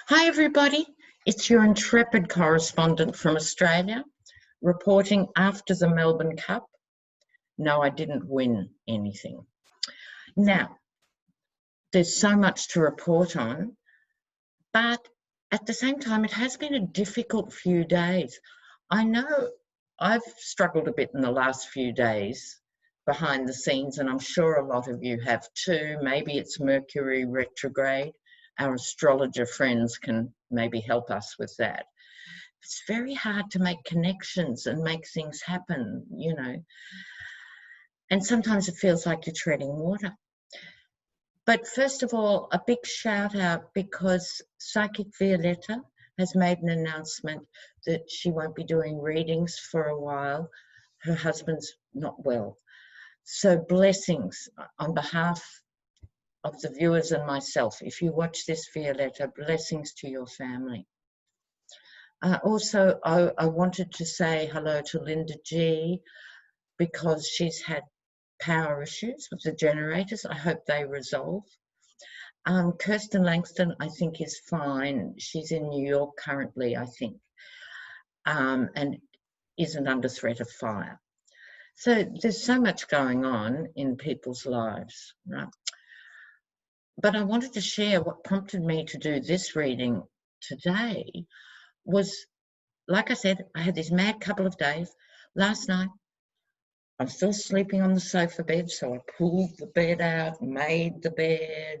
Hi everybody, it's your intrepid correspondent from Australia reporting after the Melbourne Cup. No, I didn't win anything. Now, there's so much to report on, but at the same time, it has been a difficult few days. I know I've struggled a bit in the last few days behind the scenes, and I'm sure a lot of you have too. Maybe it's Mercury retrograde. Our astrologer friends can maybe help us with that. It's very hard to make connections and make things happen, and sometimes it feels like you're treading water. But first of all, a big shout out because Psychic Violetta has made an announcement that she won't be doing readings for a while. Her husband's not well. So blessings on behalf of the viewers and myself. If you watch this, Violetta, blessings to your family. Also, I wanted to say hello to Linda G because she's had power issues with the generators. I hope they resolve. Kirsten Langston, I think, is fine. She's in New York currently, I think, and isn't under threat of fire. So there's so much going on in people's lives, right? But I wanted to share what prompted me to do this reading today was, like I said, I had this mad couple of days. Last night, I'm still sleeping on the sofa bed, so I pulled the bed out, made the bed,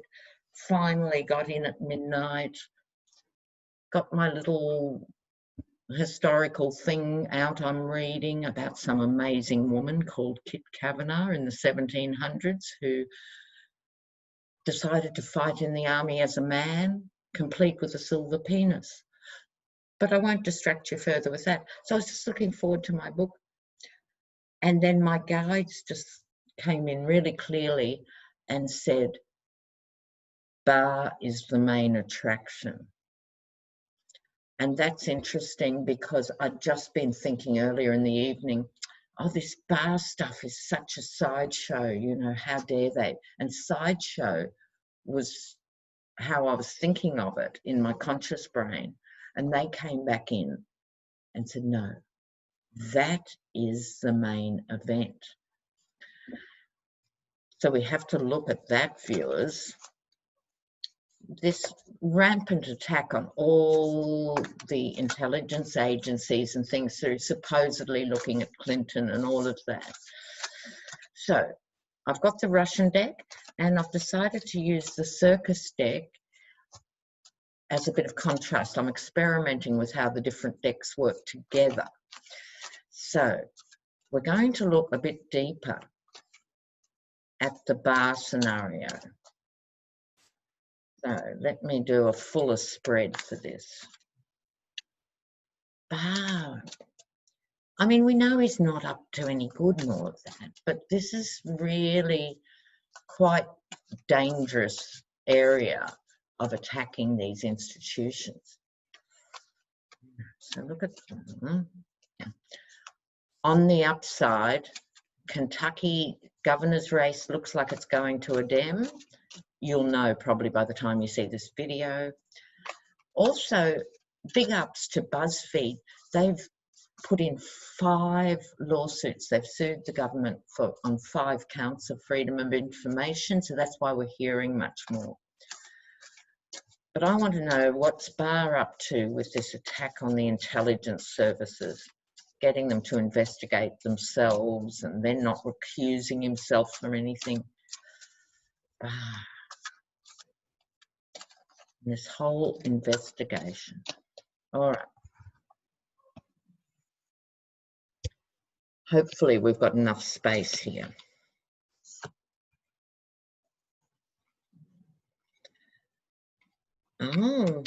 finally got in at midnight, got my little historical thing out I'm reading about some amazing woman called Kit Kavanagh in the 1700s who decided to fight in the army as a man, complete with a silver penis. But I won't distract you further with that. So I was just looking forward to my book. And then my guides just came in really clearly and said, Barr is the main attraction. And that's interesting because I'd just been thinking earlier in the evening, oh, this Barr stuff is such a sideshow, how dare they? And sideshow was how I was thinking of it in my conscious brain. And they came back in and said, no, that is the main event. So we have to look at that, viewers. This rampant attack on all the intelligence agencies and things that are supposedly looking at Clinton and all of that. So I've got the Russian deck and I've decided to use the circus deck as a bit of contrast. I'm experimenting with how the different decks work together. So we're going to look a bit deeper at the Barr scenario. So let me do a fuller spread for this. Barr. I mean, we know he's not up to any good and all of that, but this is really quite dangerous area of attacking these institutions. So look at them. Yeah. On the upside, Kentucky governor's race looks like it's going to a Dem. You'll know probably by the time you see this video. Also, big ups to BuzzFeed. They've put in 5 lawsuits. They've sued the government on 5 counts of freedom of information, so that's why we're hearing much more. But I want to know what's Barr up to with this attack on the intelligence services, getting them to investigate themselves and then not recusing himself from anything. Barr. This whole investigation. All right. Hopefully we've got enough space here. Oh,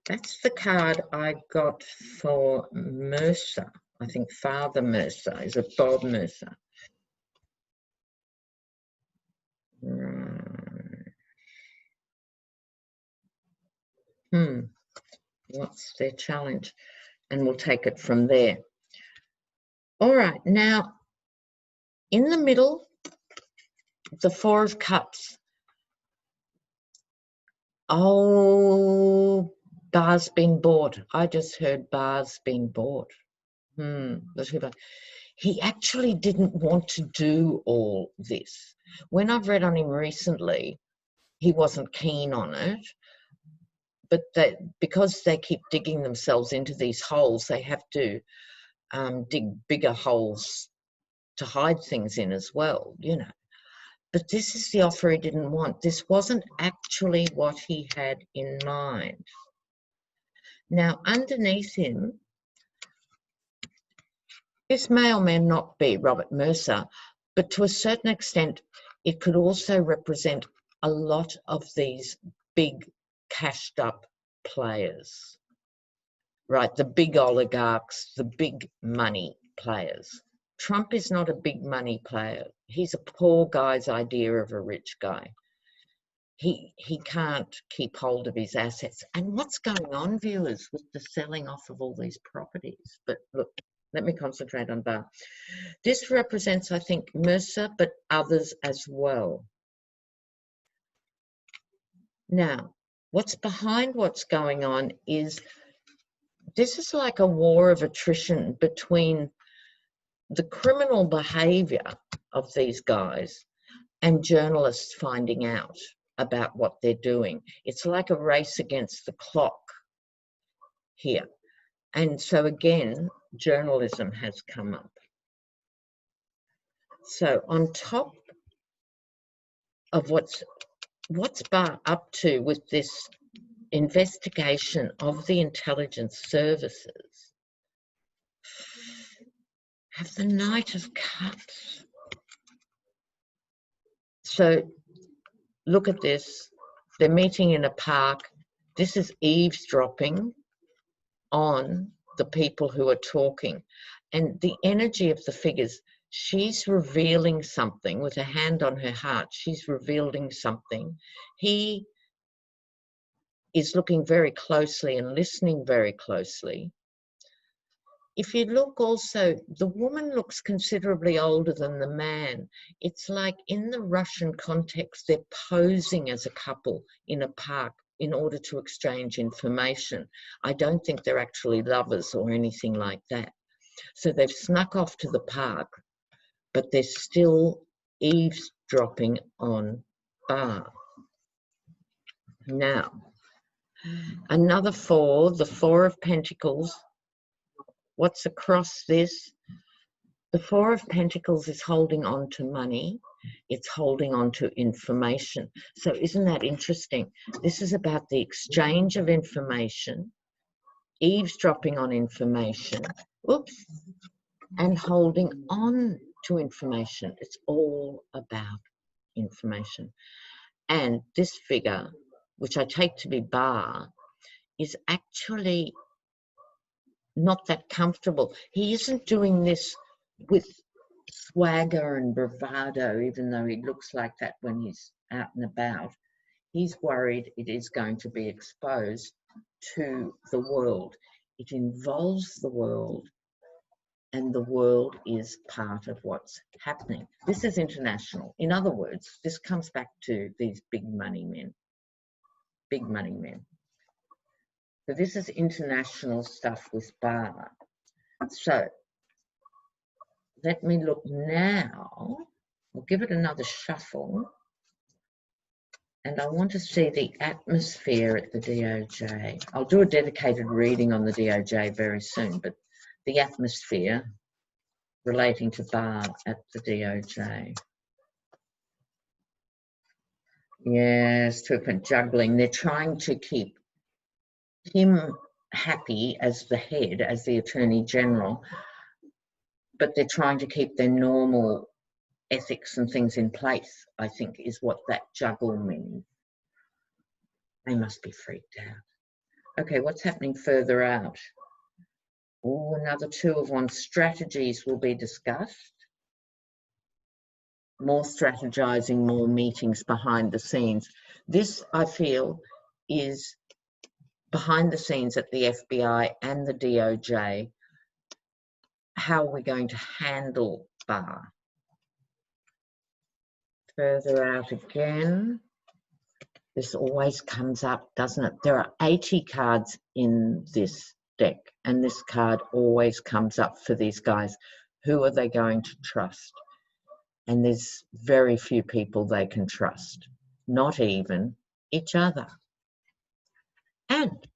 that's the card I got for Mercer. I think Father Mercer. Is it Bob Mercer? What's their challenge? And we'll take it from there. All right, now in the middle, the 4 of Cups. Oh, Barr's been bought. I just heard Barr's been bought. He actually didn't want to do all this. When I've read on him recently, he wasn't keen on it. But because they keep digging themselves into these holes, they have to dig bigger holes to hide things in as well, you know. But this is the offer he didn't want. This wasn't actually what he had in mind. Now, underneath him, this may or may not be Robert Mercer, but to a certain extent, it could also represent a lot of these big cashed up players, right? The big oligarchs, the big money players. Trump is not a big money player. He's a poor guy's idea of a rich guy. He can't keep hold of his assets. And what's going on, viewers, with the selling off of all these properties? But look, let me concentrate on Barr. This represents, I think, Mercer, but others as well. Now, what's behind what's going on is this is like a war of attrition between the criminal behaviour of these guys and journalists finding out about what they're doing. It's like a race against the clock here. And so again, journalism has come up. So on top of what's Barr up to with this investigation of the intelligence services, have the Knight of Cups. So look at this. They're meeting in a park. This is eavesdropping on the people who are talking. And the energy of the figures, she's revealing something with her hand on her heart. She's revealing something. He is looking very closely and listening very closely. If you look also, the woman looks considerably older than the man. It's like in the Russian context, they're posing as a couple in a park in order to exchange information. I don't think they're actually lovers or anything like that. So they've snuck off to the park, but they're still eavesdropping on Barr. Now, another four, the Four of Pentacles. What's across this? The Four of Pentacles is holding on to money. It's holding on to information. So isn't that interesting? This is about the exchange of information, eavesdropping on information, and holding on to information. It's all about information. And this figure, which I take to be Barr, is actually not that comfortable. He isn't doing this with swagger and bravado, even though he looks like that when he's out and about. He's worried it is going to be exposed to the world. It involves the world, and the world is part of what's happening. This is international. In other words, this comes back to these big money men. Big money men. So this is international stuff with Barr. So let me look now. We'll give it another shuffle. And I want to see the atmosphere at the DOJ. I'll do a dedicated reading on the DOJ very soon, but the atmosphere relating to Barr at the DOJ. Yes, Serpent juggling. They're trying to keep him happy as the head, as the Attorney General, but they're trying to keep their normal ethics and things in place, I think, is what that juggle means. They must be freaked out. Okay, what's happening further out? Oh, another Two of Wands. Strategies will be discussed. More strategizing, more meetings behind the scenes. This, I feel, is behind the scenes at the FBI and the DOJ. How are we going to handle Barr? Further out again. This always comes up, doesn't it? There are 80 cards in this deck, and this card always comes up for these guys. Who are they going to trust? And there's very few people they can trust, not even each other. And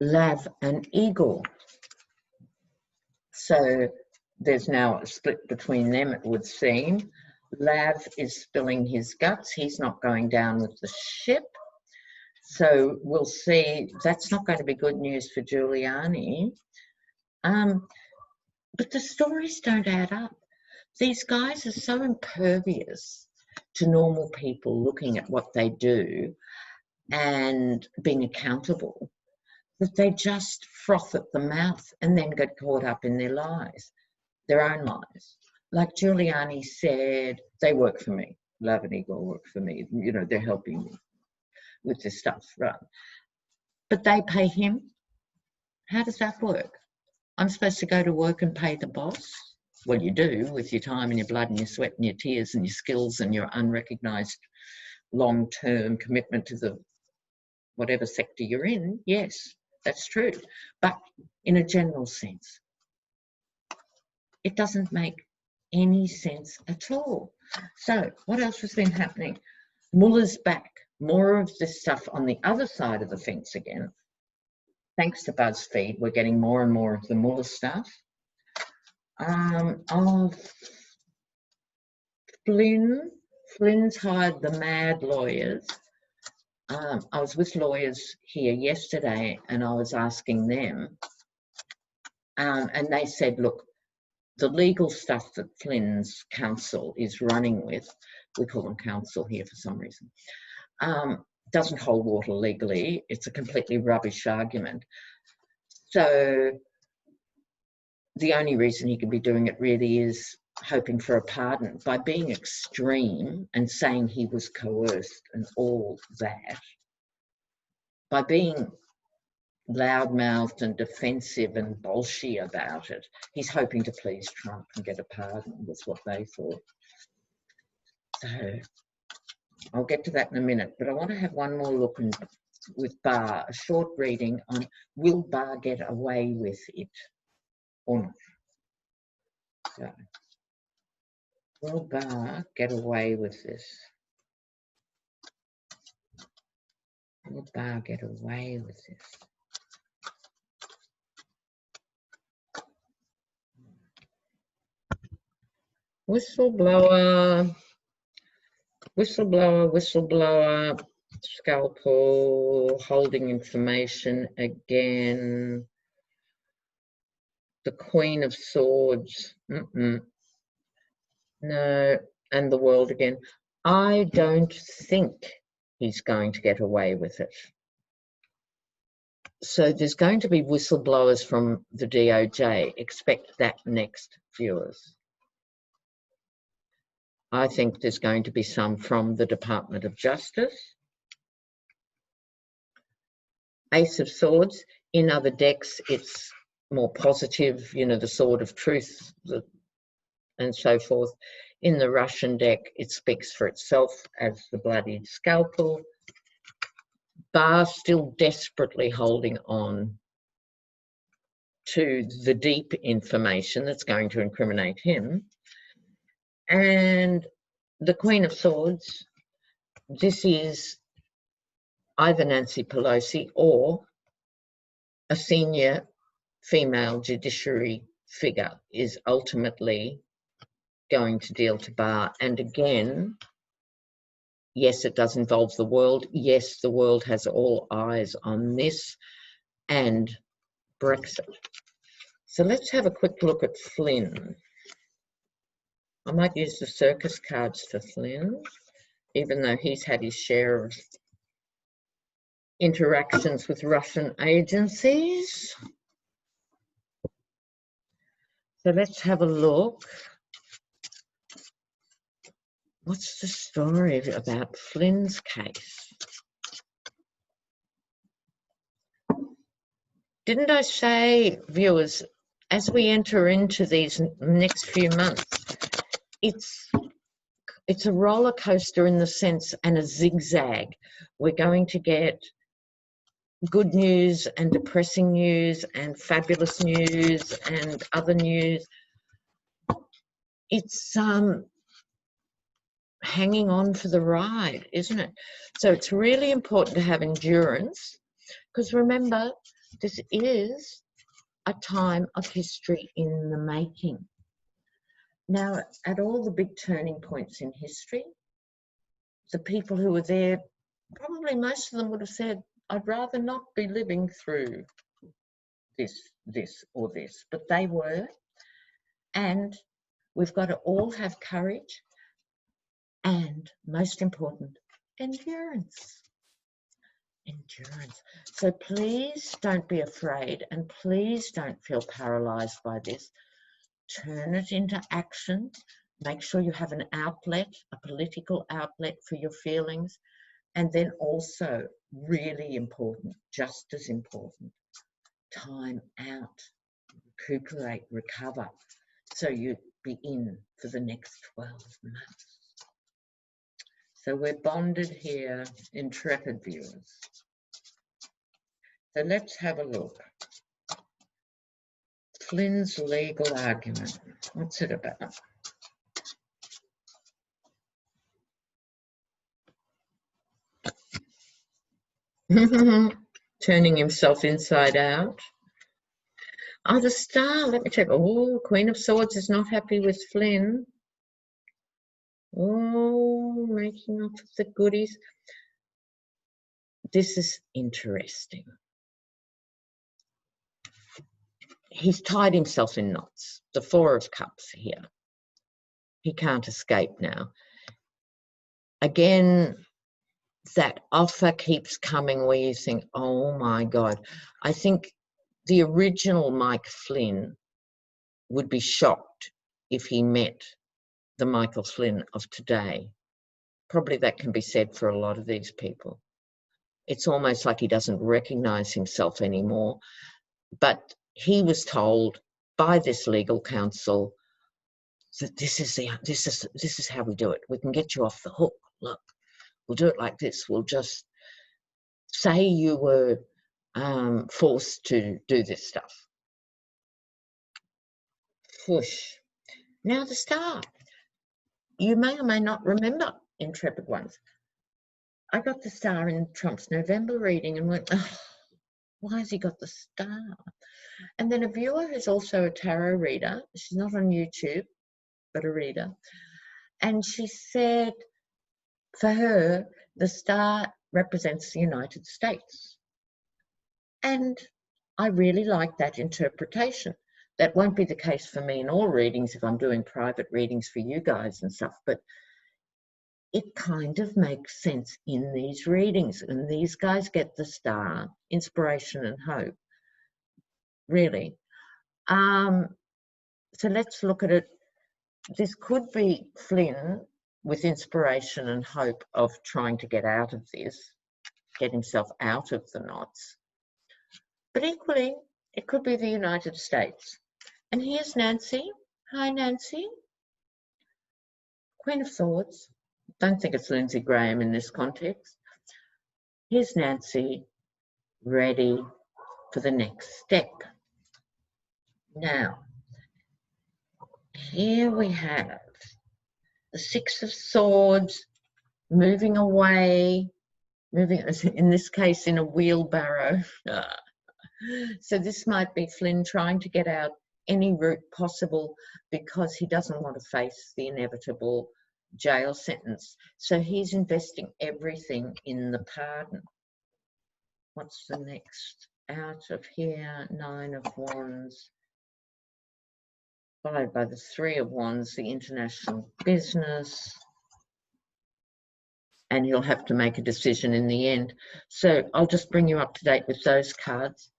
Lav and Eagle. So there's now a split between them, it would seem. Lav is spilling his guts. He's not going down with the ship. So we'll see. That's not going to be good news for Giuliani. But the stories don't add up. These guys are so impervious to normal people looking at what they do and being accountable that they just froth at the mouth and then get caught up in their lies, their own lies. Like Giuliani said, they work for me. Lav and Eagle work for me. You know, they're helping me with this stuff, right? But they pay him. How does that work? I'm supposed to go to work and pay the boss? Well, you do, with your time and your blood and your sweat and your tears and your skills and your unrecognised long-term commitment to the whatever sector you're in. Yes, that's true. But in a general sense, it doesn't make any sense at all. So what else has been happening? Mueller's back. More of this stuff on the other side of the fence again. Thanks to BuzzFeed, we're getting more and more of the Mueller stuff. Flynn's hired the mad lawyers. I was with lawyers here yesterday and I was asking them, and they said, look, the legal stuff that Flynn's counsel is running with, we call them counsel here for some reason, doesn't hold water legally. It's a completely rubbish argument. So the only reason he can be doing it really is hoping for a pardon. By being extreme and saying he was coerced and all that, by being loudmouthed and defensive and bolshy about it, he's hoping to please Trump and get a pardon, was what they thought. So I'll get to that in a minute, but I want to have one more look with Barr, a short reading on will Barr get away with it or not. So, will Barr get away with this? Will Barr get away with this? Whistleblower, scalpel, holding information again. The Queen of Swords, no, and the World again. I don't think he's going to get away with it. So there's going to be whistleblowers from the DOJ. Expect that next, viewers. I think there's going to be some from the Department of Justice. Ace of Swords. In other decks, it's more positive, you know, the sword of truth and so forth. In the Russian deck, it speaks for itself as the bloodied scalpel. Barr still desperately holding on to the deep information that's going to incriminate him. And the Queen of Swords, this is either Nancy Pelosi or a senior female judiciary figure is ultimately going to deal to Barr. And again, yes, it does involve the world. Yes, the world has all eyes on this and Brexit. So let's have a quick look at Flynn. I might use the circus cards for Flynn, even though he's had his share of interactions with Russian agencies. So let's have a look. What's the story about Flynn's case? Didn't I say, viewers, as we enter into these next few months, it's it's a roller coaster in the sense, and a zigzag. We're going to get good news and depressing news and fabulous news and other news. It's hanging on for the ride, isn't it? So it's really important to have endurance, because remember, this is a time of history in the making. Now, at all the big turning points in history, the people who were there, probably most of them would have said, I'd rather not be living through this or this, but they were. And we've got to all have courage and, most important, endurance. Endurance. So please don't be afraid, and please don't feel paralyzed by this. Turn it into action. Make sure you have an outlet, a political outlet for your feelings. And then also, really important, just as important, time out, recuperate, recover, so you'd be in for the next 12 months. So we're bonded here, intrepid viewers. So let's have a look. Flynn's legal argument. What's it about? Turning himself inside out. Oh, the Star. Let me check. Oh, Queen of Swords is not happy with Flynn. Oh, making off with the goodies. This is interesting. He's tied himself in knots. The Four of Cups here. He can't escape now. Again, that offer keeps coming where you think, oh my God. I think the original Mike Flynn would be shocked if he met the Michael Flynn of today. Probably that can be said for a lot of these people. It's almost like he doesn't recognize himself anymore. But he was told by this legal counsel that this is how we do it. We can get you off the hook. Look, we'll do it like this. We'll just say you were forced to do this stuff. Whoosh. Now the Star. You may or may not remember, intrepid ones. I got the Star in Trump's November reading and went, oh, why has he got the Star? And then a viewer who's also a tarot reader, she's not on YouTube, but a reader, and she said for her, the Star represents the United States. And I really like that interpretation. That won't be the case for me in all readings if I'm doing private readings for you guys and stuff, but it kind of makes sense in these readings. And these guys get the Star, inspiration and hope, really. So let's look at it. This could be Flynn with inspiration and hope of trying to get out of this, get himself out of the knots. But equally, it could be the United States. And here's Nancy. Hi, Nancy. Queen of Swords. Don't think it's Lindsay Graham in this context. Here's Nancy, ready for the next step. Now, here we have the Six of Swords moving away, moving, in this case, in a wheelbarrow. So this might be Flynn trying to get out any route possible because he doesn't want to face the inevitable jail sentence. So he's investing everything in the pardon. What's the next? Out of here, Nine of Wands. Followed by the Three of Wands, the international business. And he'll have to make a decision in the end. So I'll just bring you up to date with those cards.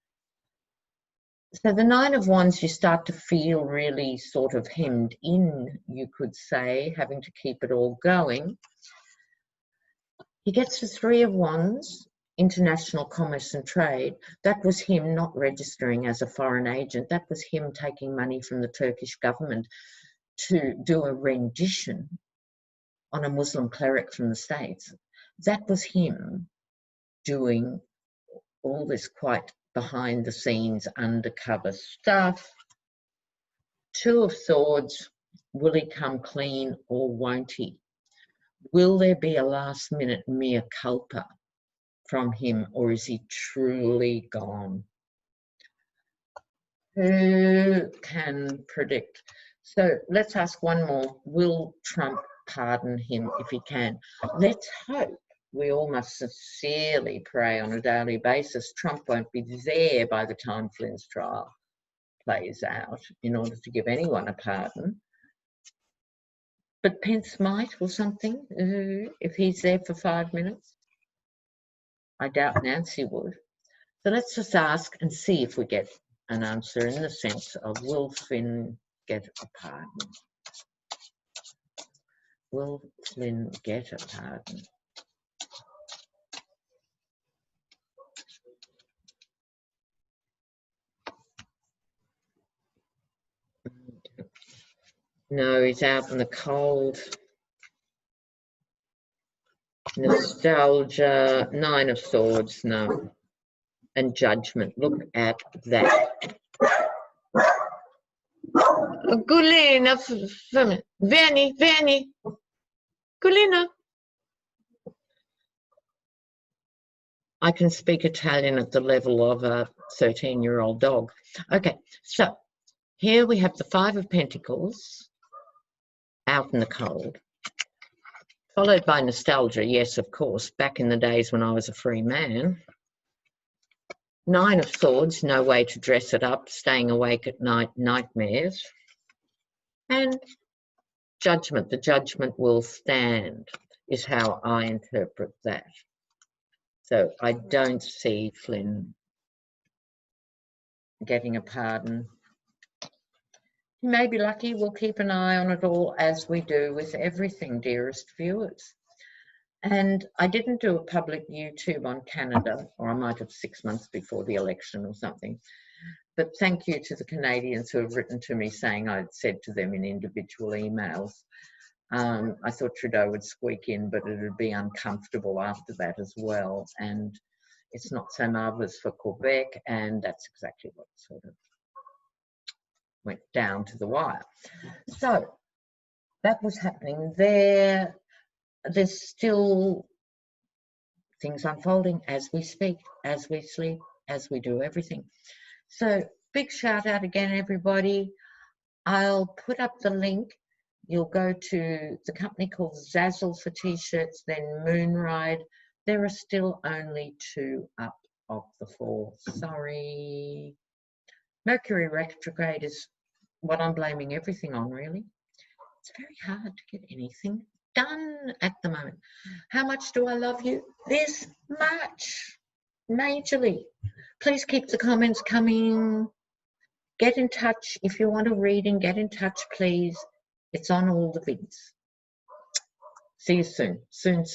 So the Nine of Wands, you start to feel really sort of hemmed in, you could say, having to keep it all going. He gets the Three of Wands, international commerce and trade. That was him not registering as a foreign agent. That was him taking money from the Turkish government to do a rendition on a Muslim cleric from the States. That was him doing all this quite behind the scenes undercover stuff. Two of Swords, will he come clean or won't he? Will there be a last minute mea culpa from him, or is he truly gone? Who can predict? So let's ask one more. Will Trump pardon him if he can? Let's hope. We all must sincerely pray on a daily basis Trump won't be there by the time Flynn's trial plays out in order to give anyone a pardon. But Pence might, or something, if he's there for 5 minutes. I doubt Nancy would. So let's just ask and see if we get an answer in the sense of, will Flynn get a pardon? Will Flynn get a pardon? No, he's out in the cold. Nostalgia, Nine of Swords, no. And Judgment, look at that. Gulina, Vieni. Gulina. I can speak Italian at the level of a 13-year-old dog. Okay, so here we have the Five of Pentacles out in the cold, followed by Nostalgia, yes, of course, back in the days when I was a free man. Nine of Swords, no way to dress it up, staying awake at night, nightmares. And Judgment, the judgment will stand, is how I interpret that. So I don't see Flynn getting a pardon. He may be lucky. We'll keep an eye on it all, as we do with everything, dearest viewers. And I didn't do a public YouTube on Canada, or I might have 6 months before the election or something. But thank you to the Canadians who have written to me saying I'd said to them in individual emails. I thought Trudeau would squeak in, but it would be uncomfortable after that as well. And it's not so marvellous for Quebec, and that's exactly what sort of went down to the wire. So that was happening there. There's still things unfolding as we speak, as we sleep, as we do everything. So big shout out again, everybody. I'll put up the link. You'll go to the company called Zazzle for t-shirts, then Moonride. There are still only 2 up of the 4. Sorry. Mercury retrograde is what I'm blaming everything on, really. It's very hard to get anything done at the moment. How much do I love you? This much. Majorly. Please keep the comments coming. Get in touch if you want a reading. Get in touch, please. It's on all the vids. See you soon. Soon.